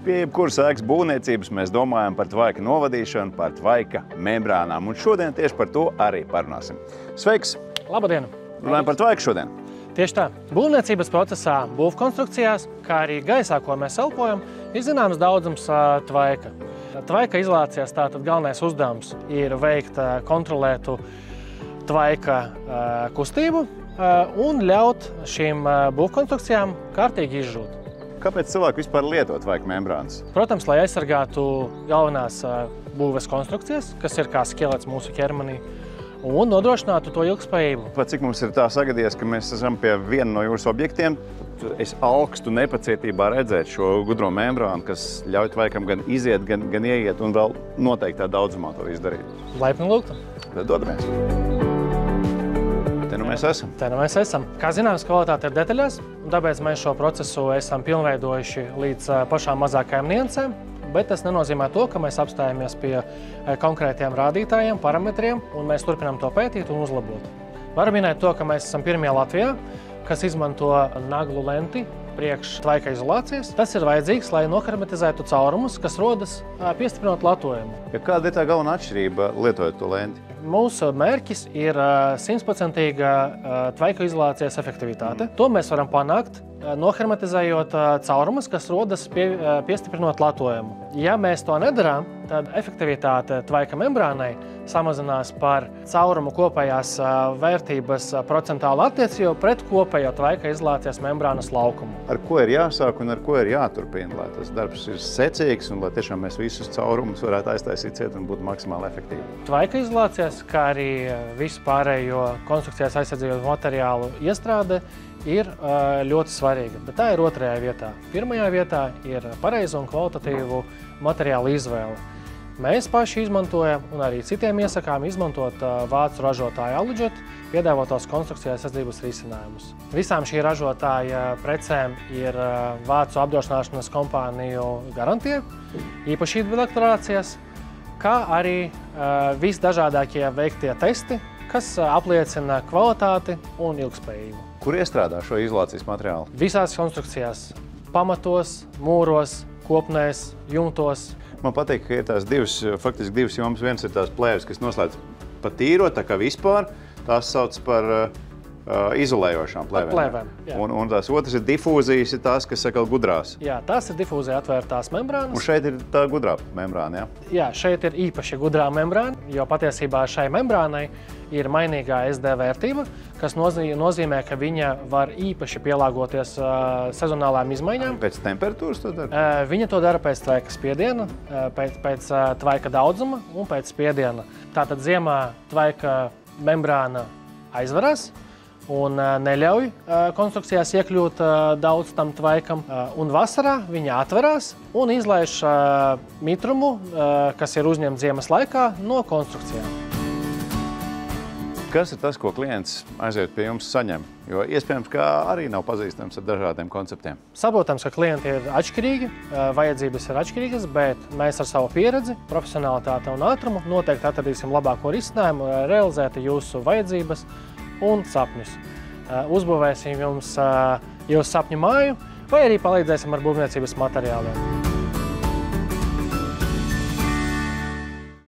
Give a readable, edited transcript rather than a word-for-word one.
Pie jebkuras ēkas būvniecības mēs domājam par tvaika novadīšanu, par tvaika membrānām, un šodien tieši par to arī parunāsim. Sveiks! Labdien! Runājam par tvaiku šodien. Tieši tā. Būvniecības procesā, būvkonstrukcijās, kā arī gaisā, ko mēs elpojam, ir zināms daudzums tvaika. Tvaika izolācijās tātad galvenais uzdevums ir veikt kontrolētu tvaika kustību un ļaut šīm būvkonstrukcijām kārtīgi izžūt. Kāpēc cilvēki vispār lieto tvaika membrānas? Protams, lai aizsargātu galvenās būves konstrukcijas, kas ir kā skelets mūsu ķermenī, un nodrošinātu to ilgspējību. Pat cik mums ir tā sagadījies, ka mēs esam pie viena no jūsu objektiem, es augstu nepacietībā redzēt šo gudro membrānu, kas ļauj tvaikam gan iziet, gan ieiet, un vēl noteiktā daudzumā to izdarīt. Laipni lūgtu. Tad dodamies. Te nu mēs esam. Te nu mēs esam. Kā zināms, kvalitāte ir detaļās, un tāpēc mēs šo procesu esam pilnveidojuši līdz pašām mazākajām niansēm, bet tas nenozīmē to, ka mēs apstājamies pie konkrētiem rādītājiem, parametriem, un mēs turpinām to pētīt un uzlabot. Varu minēt to, ka mēs esam pirmie Latvijā, kas izmanto naglu lenti priekš tvaika izolācijas. Tas ir vajadzīgs, lai nohermetizētu caurumus, kas rodas piestiprinot latojumu. Ja kāda ir tā galvenā atšķirība lietojot to lenti? Mūsu mērķis ir 100% tvaika izolācijas efektivitāte. To mēs varam panākt, nohermetizējot caurumus, kas rodas piestiprinot latojumu. Ja mēs to nedarām, tad efektivitāte tvaika membrānai samazinās par caurumu kopējās vērtības procentālu attiecību pret kopējo tvaika izolācijas membrānas laukumu. Ar ko ir jāsāk un ar ko ir jāturpina, lai tas darbs ir secīgs un lai tiešām mēs visus caurumus varētu aiztaisīt ciet un būt maksimāli efektīvi? Tvaika izolācijas, kā arī visu pārējo konstrukcijas aizsardzības materiālu iestrāde ir ļoti svarīga, bet tā ir otrajā vietā. Pirmajā vietā ir pareizu un kvalitatīvu materiālu izvēle. Mēs paši izmantojam un arī citiem iesakām izmantot vācu ražotāju Alujet piedāvātos konstrukcijas aizsardzības risinājumus. Visām šī ražotāja precēm ir vācu apdrošināšanas kompāniju garantija, īpašību deklarācijas, kā arī visdažādākie veiktie testi, kas apliecina kvalitāti un ilgspējību. Kur iestrādā šo izolācijas materiālu? Visās konstrukcijās, pamatos, mūros, kopnēs, jumtos. Man patīk, ka ir faktiski divas jomas. Viens ir tās plēves, kas noslēdz pa tīro, tā kā vispār. Tās sauc par izolējošām plēvēm. Plēvēm, jā. Un tās otras ir difūzijas, ir tās, kas saka gudrās. Jā, tās ir difūzija atvērtās membrānas. Un šeit ir tā gudrā membrāna, jā? Jā, šeit ir īpaši gudrā membrāna, jo patiesībā šai membrānai ir mainīgā SD vērtība, kas nozīmē, ka viņa var īpaši pielāgoties sezonālām izmaiņām. Pēc temperatūras to dara? Viņa to dara pēc tvaika spiediena, pēc tvaika daudzuma un pēc spiediena. Tātad ziemā tvaika membrāna aizvarās un neļauj konstrukcijās iekļūt daudz tam tvaikam. Un vasarā viņa atverās un izlaiž mitrumu, kas ir uzņemts ziemas laikā, no konstrukcijām. Kas ir tas, ko klients aiziet pie jums saņem? Jo iespējams, ka arī nav pazīstams ar dažādiem konceptiem. Saprotams, ka klienti ir atšķirīgi, vajadzības ir atšķirīgas, bet mēs ar savu pieredzi, profesionalitāti un ātrumu noteikti atradīsim labāko risinājumu, realizēt jūsu vajadzības un sapņus. Uzbūvēsim jums jūsu sapņu māju vai arī palīdzēsim ar būvniecības materiāliem.